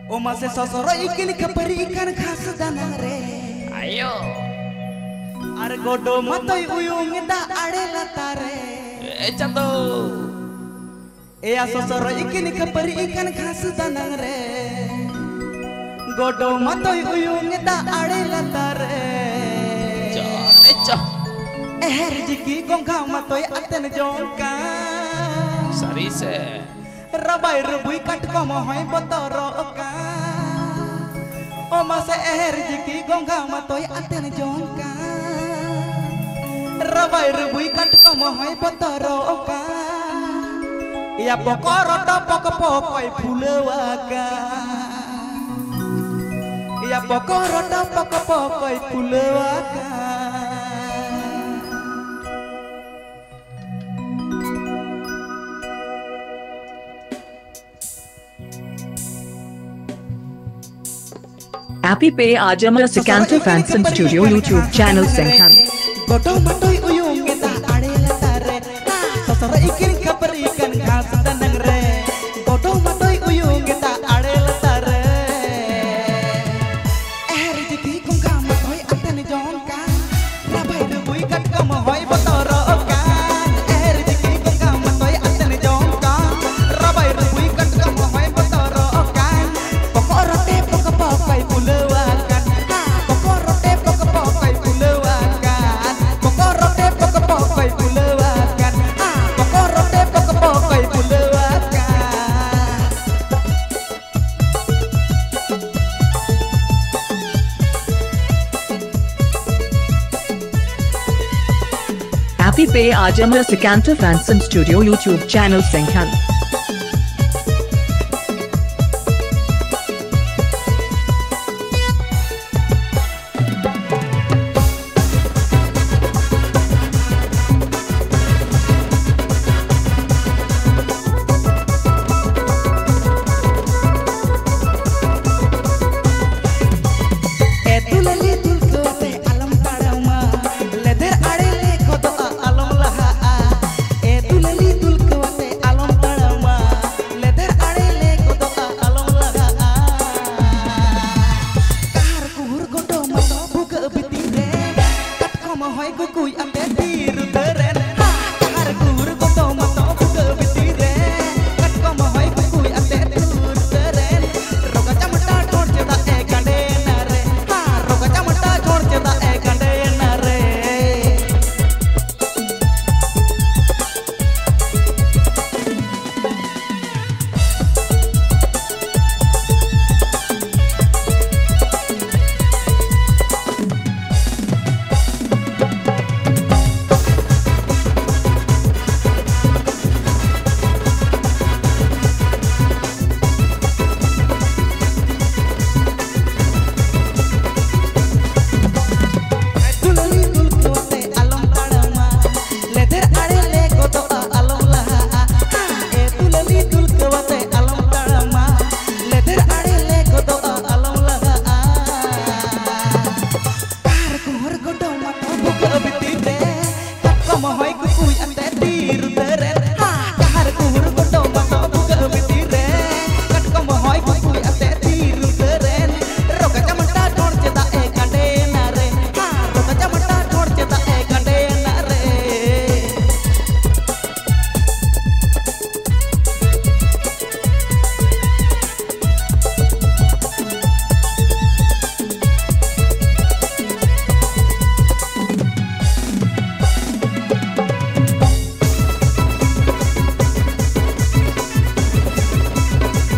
O masih sosoro ikan keperi ikan khas danang re. Ayo. Argodo matoy uyung da ade latare. Jatuh. Ea sosoro ikan keperi ikan khas danang re. Godo matoy uyung da ade latare. Jiki gongga matoy aten jongka. Sarise. Rabai rubui kat komo hoy botoro ka. O mase jiki gongga matoy aten jongka. Rabai rubui kat komo hoy botoro ka. Ya pokoro to pokoi pulewaka. Ya pokoro to pokoi pulewaka. Happy Pay Ajamala Sikanto Fanson Studio YouTube channel Senghan. Godo matoy uyung kita ade latare. Sosoro ikin kaperi ikan khas danang re. Godo matoy uyung kita ade latare. Jiki gongga matoy aten jongka. Rabai rubui kat komo hoy botoro kan. Jiki gongga matoy aten jongka. Rabai rubui kat komo hoy botoro kan. Pokoro te pokoi pulawakan. Pokoro te pokoi pulawakan. Pokoro te pokoi pulawakan. Pokoro te pokoi pulawakan. Happy Pay Ajamala Sikanto Fanson Studio YouTube channel Senghan.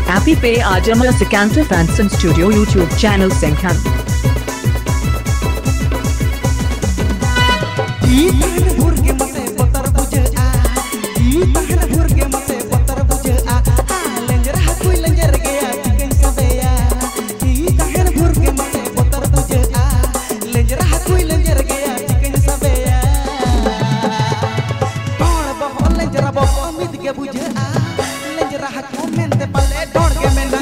Happy Pay Ajamala Sikanto Fanson Studio YouTube channel Senghan. Lenjera hak komen te pale dor ke mena